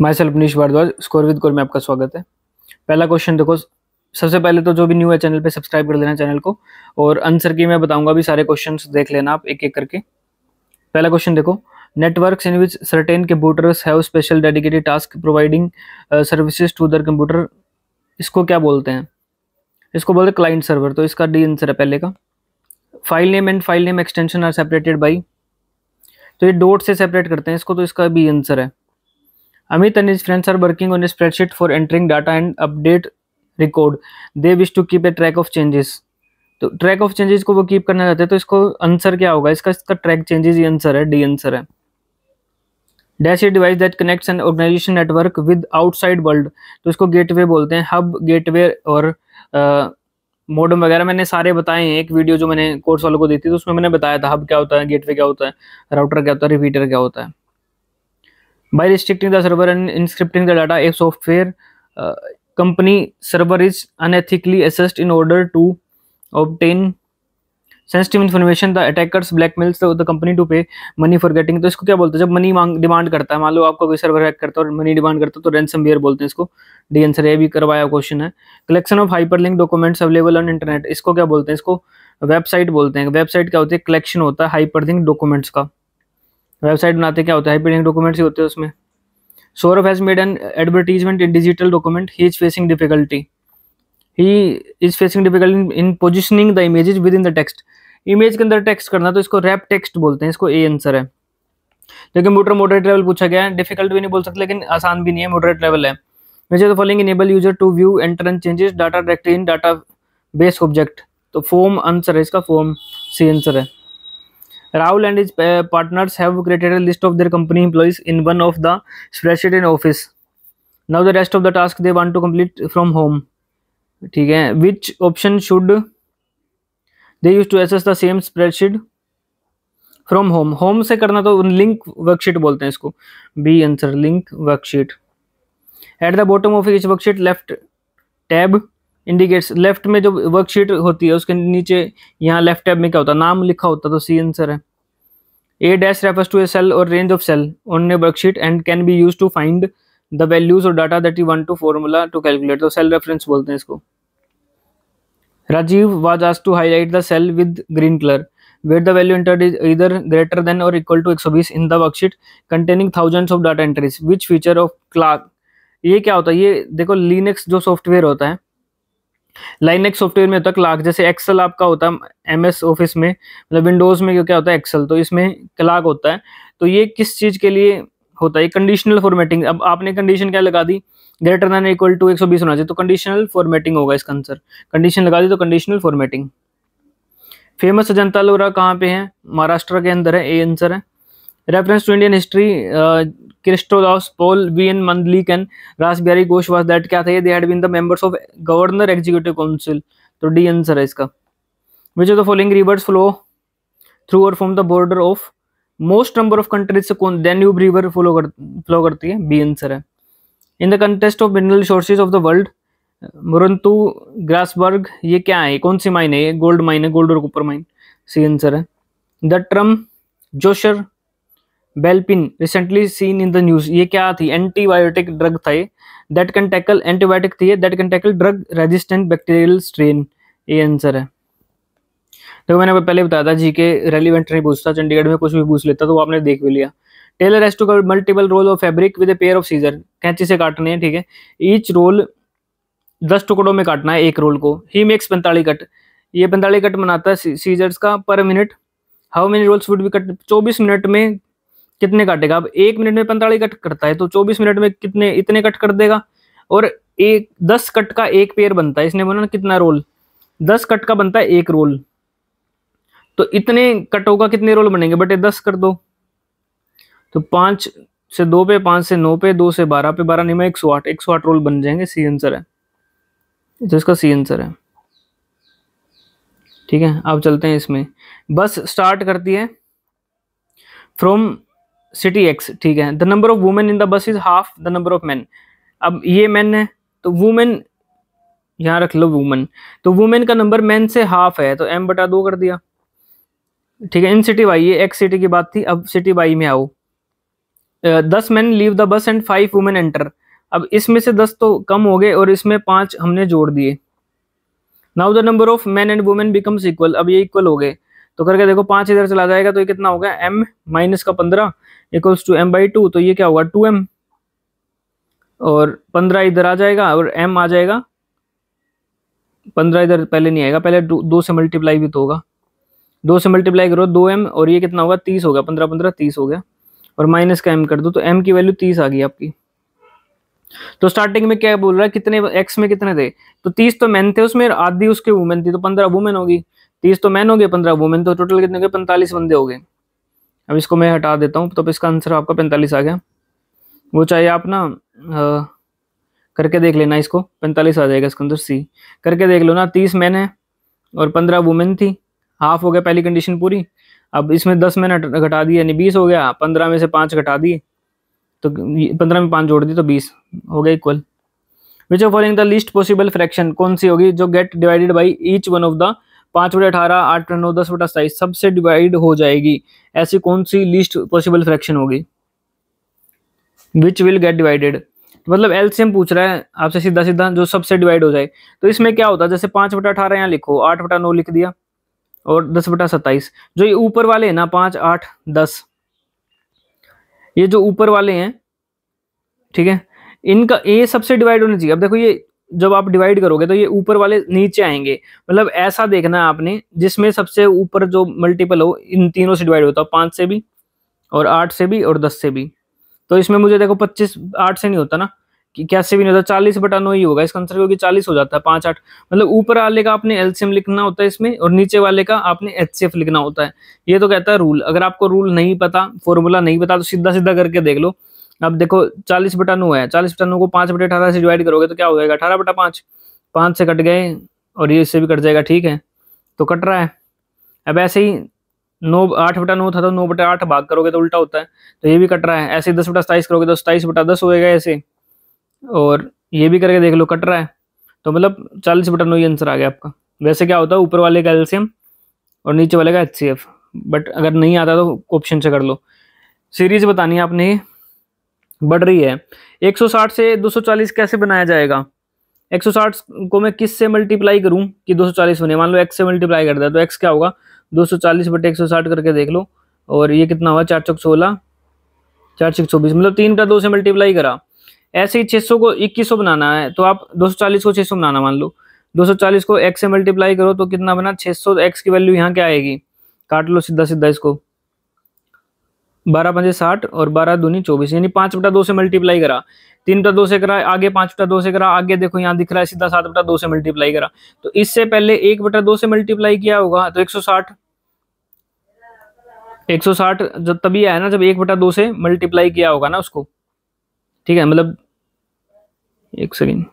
My self Manish Bhardwaj, score with core में आपका स्वागत है। पहला क्वेश्चन देखो, सबसे पहले तो जो भी न्यू है चैनल पे सब्सक्राइब कर लेना चैनल को, और आंसर की मैं बताऊंगा भी सारे क्वेश्चंस देख लेना आप एक एक करके। पहला क्वेश्चन देखो, networks in which certain computers have special dedicated task providing services to other computer, इसको क्या बोलते हैं? इसको बोलते हैं क्लाइंट सर्वर। तो इसका डी आंसर है पहले का। File name and file name extension are separated by, तो ये डॉट से सेपरेट करते हैं इसको, तो इसका बी आंसर है। Amit and his friends are working on a spreadsheet for entering data and update record. They wish to keep a track of changes. तो ट्रैक ऑफ चेंजेस को वो कीप करना चाहते हैं, तो इसको आंसर क्या होगा? इसका ट्रैक चेंजेस ही आंसर है, डी आंसर है। Dash a device that connects an organization network with outside world, तो इसको गेटवे बोलते हैं। हब, गेटवे और मॉडेम वगैरह मैंने सारे बताए हैं, एक वीडियो जो मैंने कोर्स वालों को दी थी तो उसमें मैंने बताया था हब क्या होता है, गेटवे क्या होता है, राउटर क्या होता है, रिपीटर क्या होता है। By restricting the server and encrypting the data, a software company server is unethically accessed in order to obtain sensitive information. The attackers blackmails the company to pay money for getting, तो इसको क्या बोलते हैं? जब money demand करता है, मान लो आपका कोई सर्वर हैक करता है और मनी डिमांड करता है तो रैंसमवेयर बोलते हैं इसको, डी आंसर है, भी करवाया क्वेश्चन है। Collection of hyperlink documents available on internet, इसको क्या बोलते हैं? इसको वेबसाइट बोलते हैं। वेबसाइट क्या होती है? कलेक्शन होता है हाइपरलिंक डॉक्यूमेंट्स का। वेबसाइट बनाते क्या होता है? हाइपरलिंक डॉक्यूमेंट्स ही होते हैं उसमें। Saurabh has made an advertisement in digital document, he is facing difficulty in positioning the images with in the text, image के अंदर टेक्स्ट करना, तो इसको रैप टेक्स्ट बोलते हैं, इसको ए आंसर है। जो कंप्यूटर मॉडरेट लेवल पूछा गया है, डिफिकल्ट भी नहीं बोल सकते लेकिन आसान भी नहीं है, मॉडरेट लेवल है। Which is the following enable user to view enter and changes data directly in data base object, तो फॉर्म आंसर है इसका, फॉर्म सी आंसर है। Rahul and his partners have created a list of their company employees in one of the spreadsheet in office. Now the rest of the task they want to complete from home. ठीक है, which option should they use to access the same spreadsheet from home? Home से करना तो link worksheet बोलते हैं इसको, B answer, link worksheet. At the bottom of each worksheet left tab indicates, left में जो वर्कशीट होती है उसके नीचे यहाँ लेफ्ट टैब में क्या होता है? नाम लिखा होता है, तो सी आंसर है। A dash refers to a cell और range of cell on a worksheet and can be use to find the values और data that you want to formula to calculate, तो सेल रेफरेंस बोलते हैं इसको। Rajiv was asked to highlight the cell with green colour where the value entered is either greater than और equal to 120 in the worksheet containing thousands of data entries, which feature of Clark, ये क्या होता है? ये देखो Linux जो software होता है, लाइनेक्स सॉफ्टवेयर में होता है क्लार्क, जैसे एक्सेल आपका होता है एमएस ऑफिस में, मतलब विंडोज में क्या होता है? एक्सेल, तो इसमें क्लार्क होता है। तो ये किस चीज के लिए होता है? Conditional formatting. अब आपने कंडीशन क्या लगा दी? ग्रेटर देन इक्वल टू 120 होना चाहिए, तो कंडीशनल फॉर्मेटिंग होगा इसका आंसर। कंडीशन लगा दी तो conditional formatting. Famous Ajanta Ellora कहाँ पे है? महाराष्ट्र के अंदर है, ए आंसर है। Reference to Indian history, Kristodas Pal V N Mandlik and Rashbehari Ghosh was that, क्या था ये? They had been the members of governor executive council, तो डी आंसर है इसका। Which of the following rivers flow through और from the border of most number of countries से कौन Danube river flow करती है? बी आंसर है। In the context of mineral resources of the world, मुरंतु Grasberg, ये क्या है? कौन सी माइन है? ये गोल्ड माइन है, गोल्ड और कॉपर माइन, सी आंसर है। द टर्म जोशर बेलपिन recently seen in the news, ये क्या थी? एंटीबायोटिक ड्रग था ये, दैट कैन टैकल, एंटीबायोटिक थी that can tackle drug resistant bacterial strain, ये आंसर है। तो मैंने पहले बताया था जीके रेलिवेंट नहीं पूछता, चंडीगढ़ में कुछ भी पूछ लेता, तो वो आपने देख भी लिया। Tailor has to cut multiple roll of fabric with a pair of scissor, कैंची से काटने हैं, ठीक है। ईच रोल 10 टुकड़ों में काटना है एक रोल को। ही मेक्स 45 कट, ये 45 कट बनाता है सीजर्स का पर minute. How many rolls would be cut, 24 minute में कितने काटेगा? अब 1 मिनट में 45 कट करता है, तो 24 मिनट में कितने, इतने कट कर देगा। और 10 कट का एक पेयर बनता है, इसने बोला ना कितना रोल? 10 कट का बनता है एक रोल, तो इतने कटों का कितने रोल बनेंगे? बटे 10 कर दो, तो 5 से 2 पे, 5 से 9 पे, 2 से 12 पे, 12 नहीं में 108, 108 रोल बन जाएंगे, सी आंसर है, तो इसका सी आंसर है। ठीक है, अब चलते हैं इसमें। बस स्टार्ट करती है फ्रॉम सिटी एक्स, ठीक है। The number of women in the bus is half the number of man. अब ये मैन है तो वुमेन यहाँ रख लो वुमेन, तो वुमेन का नंबर मैन से हाफ है, तो m बटा 2 कर दिया, ठीक है। इन सिटी वाई, ये एक्स सिटी की बात थी, अब सिटी वाई में आओ। 10 men leave the bus and 5 women enter. अब इसमें से 10 तो कम हो गए और इसमें 5 हमने जोड़ दिए। Now the number of man and women becomes equal, अब ये इक्वल हो गए तो करके देखो 5 इधर चला जाएगा तो ये कितना होगा, m माइनस का 15 इक्वल्स टू m/2, तो ये क्या होगा 2m, और 15 इधर आ जाएगा और m आ जाएगा, 15 इधर पहले नहीं आएगा, पहले 2 से मल्टीप्लाई भी तो होगा, 2 से मल्टीप्लाई करो 2m और ये कितना होगा 30 हो गया, 15 15 30 हो गया, और माइनस का m कर दो तो m की वैल्यू 30 आ गई आपकी। तो स्टार्टिंग में क्या बोल रहा है, कितने x में कितने थे, तो 30 तो मैन थे उसमें, आधी उसके वुमेन थी, तो 15 वुमेन होगी, 30 तो मैन हो गए 15 वुमेन, तो टोटल कितने हो गए 45 बंदे हो गए। अब इसको मैं हटा देता हूँ, तो इसका आंसर आपका 45 आ गया। वो चाहे आप ना करके देख लेना, इसको 45 आ जाएगा इसके अंदर, सी करके देख लो ना, 30 मैन है और 15 वुमेन थी, हाफ हो गया पहली कंडीशन पूरी। अब इसमें 10 मैन घटा दिए यानी 20 हो गया, 15 में से 5 घटा दिए तो 15 में 5 जोड़ दी तो 20 हो गया equal. Which of following the least possible fraction, कौन सी होगी जो gate divided by each one of the 5/18, 8/9, 10/27 सबसे डिवाइड हो जाएगी, ऐसी कौन सी लीस्ट पॉसिबल फ्रैक्शन होगी, विच विल गेट डिवाइडेड, मतलब एलसीएम पूछ रहा है आपसे सीधा सीधा, जो सबसे डिवाइड हो जाए। तो इसमें क्या होता है, जैसे 5/18 यहाँ लिखो, 8/9 लिख दिया और 10/27, जो ये ऊपर वाले हैं ना 5, 8, 10, ये जो ऊपर वाले हैं ठीक है, इनका ये सबसे डिवाइड होना चाहिए। अब देखो ये जब आप डिवाइड करोगे तो ये ऊपर वाले नीचे आएंगे, मतलब ऐसा देखना है आपने जिसमें सबसे ऊपर जो मल्टीपल हो इन तीनों से डिवाइड होता है, 5 से भी और 8 से भी और 10 से भी। तो इसमें मुझे देखो 25 8 से नहीं होता ना, कि कैसे भी नहीं होता, 40/9 ही होगा इसका आंसर, क्योंकि 40 हो जाता है 5, 8, मतलब ऊपर वाले का आपने एलसीएम लिखना होता है इसमें और नीचे वाले का आपने एचसीएफ लिखना होता है। ये तो कहता है रूल, अगर आपको रूल नहीं पता, फॉर्मूला नहीं पता, तो सीधा सीधा करके देख लो। अब देखो 40/9 है, 40/9 को 5/18 से डिवाइड करोगे तो क्या हो जाएगा 18/5, 5 से कट गए और ये इससे भी कट जाएगा, ठीक है तो कट रहा है। अब ऐसे ही 8/9 था तो 9/8 भाग करोगे तो उल्टा होता है, तो ये भी कट रहा है। ऐसे 10/27 करोगे तो 27/10 होएगा ऐसे, और ये भी करके देख लो कट रहा है, तो मतलब 40/9 ही आंसर आ गया आपका। वैसे क्या होता है, ऊपर वाले का एलसीएम और नीचे वाले का एचसीएफ, बट अगर नहीं आता तो ऑप्शन से कर लो। सीरीज बतानी है आपने, बढ़ रही है। 160 से 240 कैसे बनाया जाएगा, 160 को मैं किस से मल्टीप्लाई करूं कि 240 बने, मान लो x से मल्टीप्लाई कर दिया तो x क्या होगा 240/160 करके देख लो, और ये कितना हुआ 4 चौक 16, 4 6 24, मतलब 3/2 से मल्टीप्लाई करा। ऐसे ही 600 को 2100 बनाना है तो आप 240 को 600 बनाना, मान लो 240 को x से मल्टीप्लाई करो तो कितना बना 600, x की वैल्यू यहाँ क्या आएगी, काट लो सीधा सीधा इसको, 12×5 60 और 12×2 24, यानी 5/2 से मल्टीप्लाई करा, 3/2 से करा, आगे 5/2 से करा, आगे देखो यहाँ दिख रहा है सीधा 7/2 से मल्टीप्लाई करा, तो इससे पहले 1/2 से मल्टीप्लाई किया होगा तो 160 जब तभी आया ना जब 1/2 से मल्टीप्लाई किया होगा ना उसको, ठीक है, मतलब एक सेकेंड।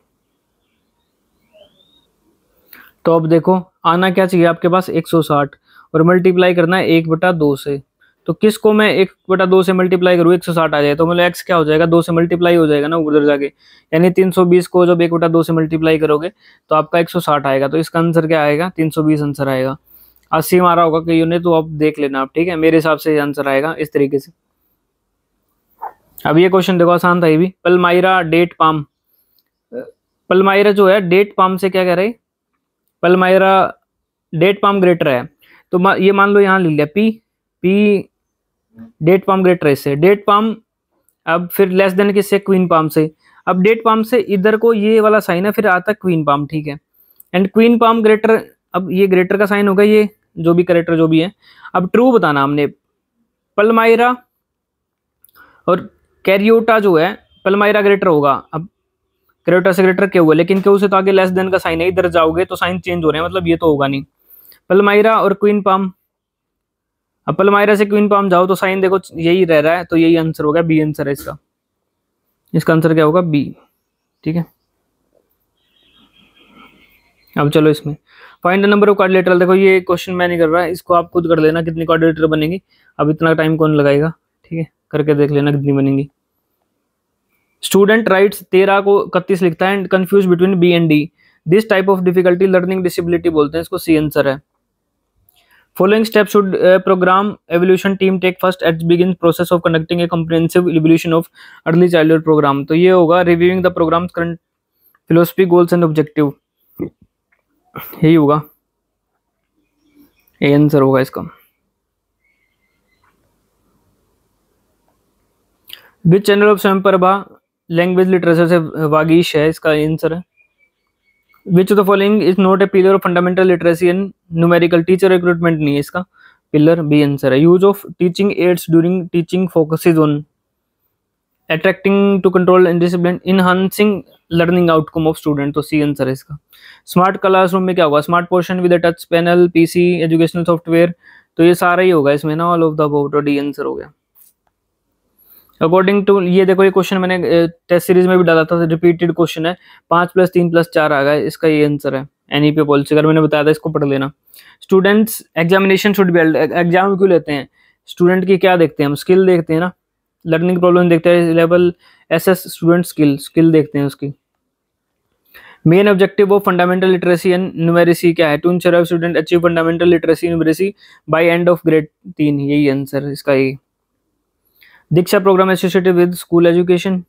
तो अब देखो आना क्या चाहिए आपके पास 160 और मल्टीप्लाई करना है 1/2 से, तो किसको मैं 1/2 से मल्टीप्लाई करूँ 160 आ जाए तो मतलब x क्या हो जाएगा 2 से मल्टीप्लाई हो जाएगा ना उधर जाके, यानी 320 को जब 1/2 से मल्टीप्लाई करोगे तो आपका 160 आएगा, तो इसका आंसर क्या आएगा 320 आंसर आएगा। 80 मारा होगा कईयों ने, तो अब देख लेना आप, ठीक है, मेरे हिसाब से आंसर आएगा इस तरीके से। अब ये क्वेश्चन देखो आसान था ये भी, पलमाइरा डेट पाम, पलमाइरा जो है डेट पाम से क्या कह रहे, पलमाइरा डेट पाम ग्रेटर है, तो ये मान लो यहाँ ले लिया पी डेट पाम ग्रेटर है इससे, डेट पाम अब फिर लेस देन किससे क्वीन पाम से, अब डेट पाम से इधर को ये वाला साइन है फिर आता है क्वीन पाम, ठीक है, एंड क्वीन पाम ग्रेटर, अब ये ग्रेटर का साइन होगा, ये जो भी करेक्टर जो भी है। अब ट्रू बताना हमने, पलमाइरा और कैरियोटा जो है पलमाइरा ग्रेटर होगा, अब कैरियोटा से ग्रेटर क्या हुआ, लेकिन क्यों से तो आगे लेस देन का साइन है, इधर जाओगे तो साइन चेंज हो रहे हैं, मतलब ये तो होगा नहीं। पलमाइरा और क्वीन पाम, अब पलमाइरा से क्वीन पाम जाओ तो साइन देखो यही रह रहा है, तो यही आंसर होगा, बी आंसर है इसका, इसका आंसर क्या होगा बी, ठीक है। अब चलो इसमें find the number of quadrilateral, देखो ये क्वेश्चन मैं नहीं कर रहा, इसको आप खुद कर लेना कितनी क्वाड्रिलेटरल बनेगी, अब इतना टाइम कौन लगाएगा, ठीक है, करके देख लेना कितनी बनेंगी। स्टूडेंट राइट्स 13 को 31 लिखता है and confuse between B and D, this type of difficulty learning disability बोलते हैं इसको, सी आंसर है। Following steps should program evolution team take first at begin process of conducting a comprehensive evaluation of early childhood program. तो ये होगा reviewing the program's current philosophy, goals and objective. यही होगा, ये आंसर होगा इसका. Which channel of Swayamprabha language literature से वागीश है, इसका आंसर है. Which of the following is not a pillar of fundamental literacy and numerical? Teacher recruitment नहीं है इसका पिलर, बी आंसर है. Use of teaching aids during teaching focuses on attracting to control and discipline, enhancing learning outcome of student, तो C answer है इसका. Smart classroom में क्या होगा, smart portion with touch panel, PC, educational software, तो ये सारा ही होगा इसमें ना, ऑल ऑफ द अबव, तो डी आंसर हो गया. अकॉर्डिंग टू ये देखो, ये क्वेश्चन मैंने टेस्ट सीरीज में भी डाला था, रिपीटेड क्वेश्चन है. 5+3+4 आ गया, इसका ये आंसर है. एनईपी पॉलिसी अगर मैंने बताया था, इसको पढ़ लेना. Students examination should be held, exam क्यों लेते हैं, स्टूडेंट की क्या देखते हैं हम, स्किल देखते हैं ना, लर्निंग प्रॉब्लम देखते हैं, लेवल एसएस स्टूडेंट स्किल देखते हैं उसकी. Main objective of fundamental literacy and numeracy क्या है, to ensure student achieve fundamental literacy numeracy by end of grade 3, यही आंसर इसका. ये Diksha program associated with school education.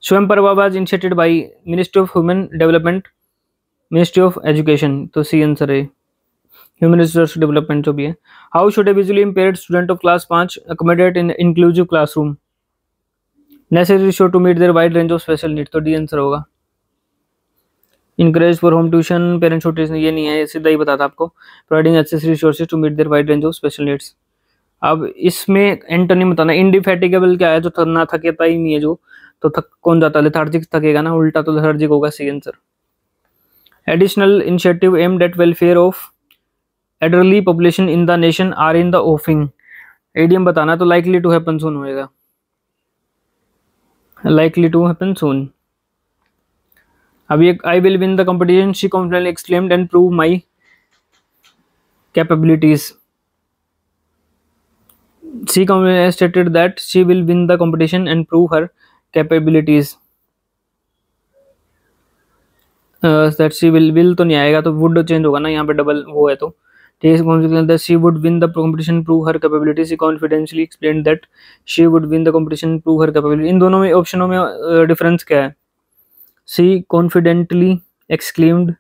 Swayamprabha was initiated by ministry of human development, ministry of education, तो C answer है, human resource development जो भी है. How should a visually impaired student of class 5 accommodate in inclusive classroom, necessary show to meet their wide range of special need, तो D answer होगा. Encourage for home tuition, parents tuition, ये नहीं है, सीधा ही बताता आपको. Providing necessary resources to meet their wide range of special needs. अब इसमें एंटोनिम बताना. इंडिफेटिगेबल क्या है, जो ना थकेता ही नहीं है, जो तो थक कौन जाता है, लेथार्जिक थकेगा ना, उल्टा तो लेथार्जिक होगा, C answer. Additional initiative aimed at welfare of elderly population in the nation are in the offing, ADM बताना, तो लाइकली टू हैपन सून होएगा, लाइकली टू हैपन सून. अब ये I will win the competition she confidently exclaimed and prove my capabilities. She stated that she will win the competition and prove her capabilities. That she will तो नहीं आएगा, तो would change होगा ना, यहाँ पे डबल वो है, तो ठीक है. that she would win the competition, prove her capabilities. She confidently explained that she would win the competition, prove her capabilities. इन दोनों में ऑप्शनों में डिफरेंस क्या है. She confidently exclaimed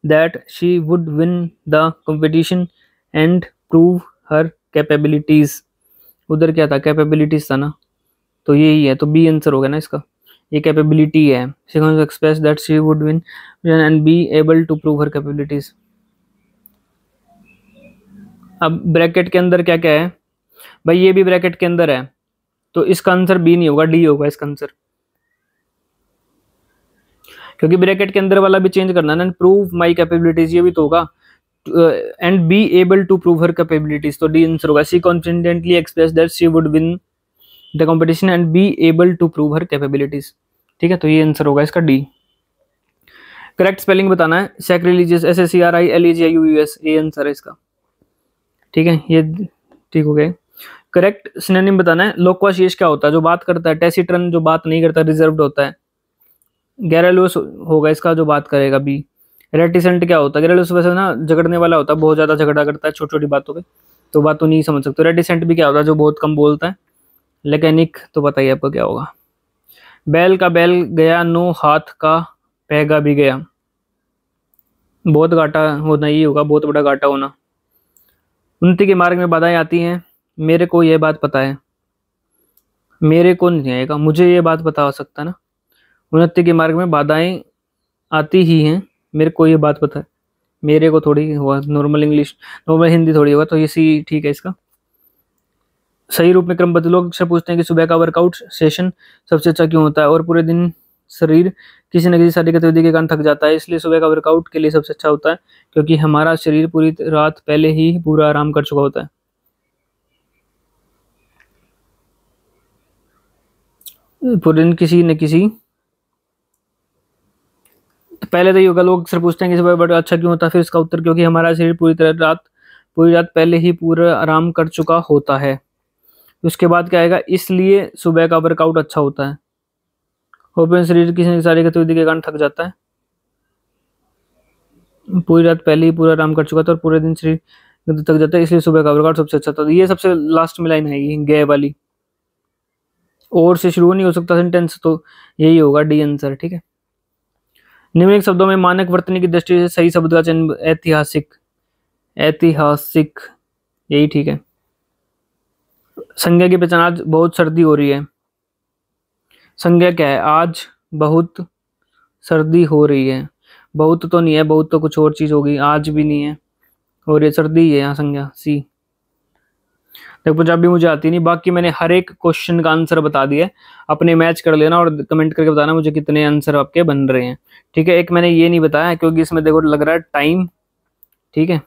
that she would win the competition and prove her capabilities. उधर क्या था, capabilities था ना, तो यही है, तो बी आंसर हो गया ना इसका. ये कैपेबिलिटी है. She express that she would win and be able to prove her capabilities. अब ब्रैकेट के अंदर क्या क्या है भाई, ये भी ब्रैकेट के अंदर है, तो इसका आंसर बी नहीं होगा, डी होगा इसका आंसर, क्योंकि ब्रैकेट के अंदर वाला भी चेंज करना है ना. प्रूव माई कैपेबिलिटीज, ये भी तो होगा, and be able to prove her capabilities, तो डी आंसर होगा. she confidently expressed that she would win the competition and be able to prove her capabilities. ठीक है, तो ये आंसर होगा इसका डी. करेक्ट स्पेलिंग बताना है, सैक्रिलीजियस, SACRILEGIOUS, ये आंसर है इसका. ठीक है, ये ठीक हो गया. करेक्ट सिनोनिम बताना है. लोक्वाशियस क्या होता है, जो बात करता है. टेसिट्रन जो बात नहीं करता, रिजर्व्ड होता है. गैरालोस होगा इसका, जो बात करेगा, बी. रेटिसेंट क्या होता है, गैरालोस वैसे ना झगड़ने वाला होता है, बहुत ज़्यादा झगड़ा करता है छोटी छोटी बातों पे, तो बात तो नहीं समझ सकते. रेटिसेंट भी क्या होता है, जो बहुत कम बोलता है. लेकेनिक तो बताइए आपको क्या होगा. बैल का बैल गया, नो हाथ का पैगा भी गया, बहुत घाटा होना ही होगा, बहुत बड़ा घाटा होना. उन्नति के मार्ग में बाधाएं आती हैं, मेरे को यह बात पता है, मेरे को नहीं आएगा, मुझे ये बात पता हो सकता है ना. उन्नति के मार्ग में बाधाएं आती ही हैं, मेरे को ये बात पता है, मेरे को थोड़ी हुआ. नॉर्मल इंग्लिश, नॉर्मल हिंदी थोड़ी होगा, तो ये सी ठीक है इसका. सही रूप में क्रमबद्ध. लोग से पूछते हैं कि सुबह का वर्कआउट सेशन सबसे अच्छा क्यों होता है, और पूरे दिन शरीर किसी न किसी शारीरिक गतिविधि के कारण थक जाता है, इसलिए सुबह का वर्कआउट के लिए सबसे अच्छा होता है, क्योंकि हमारा शरीर पूरी रात पहले ही पूरा आराम कर चुका होता है. पूरे दिन किसी न किसी, तो पहले तो ये होगा, लोग अक्सर पूछते हैं कि सुबह बड़ा अच्छा क्यों होता है, फिर इसका उत्तर क्योंकि हमारा शरीर पूरी रात पहले ही पूरा आराम कर चुका होता है. उसके बाद क्या आएगा, इसलिए सुबह का वर्कआउट अच्छा होता है. ओपन शरीर किसी सारी गतिविधि के कारण थक जाता है, पूरी रात पहले ही पूरा आराम कर चुका था, और पूरे दिन शरीर थक जाता है इसलिए सुबह का वर्कआउट सबसे अच्छा था। तो ये सबसे लास्ट में लाइन है ये गे वाली, और से शुरू नहीं हो सकता सेंटेंस, तो यही होगा डी आंसर। ठीक है। निम्नलिखित शब्दों में मानक वर्तनी की दृष्टि से सही शब्द का चयन, ऐतिहासिक, ऐतिहासिक यही ठीक है। संज्ञा की पहचान, आज बहुत सर्दी हो रही है। संज्ञा क्या है, आज बहुत सर्दी हो रही है। बहुत तो नहीं है, बहुत तो कुछ और चीज होगी, आज भी नहीं है, और ये सर्दी ही है यहाँ संज्ञा, सी। देखो पंजाबी मुझे आती नहीं, बाकी मैंने हर एक क्वेश्चन का आंसर बता दिया है। अपने मैच कर लेना और कमेंट करके बताना मुझे कितने आंसर आपके बन रहे हैं। ठीक है। एक मैंने ये नहीं बताया क्योंकि इसमें देखो लग रहा है टाइम। ठीक है।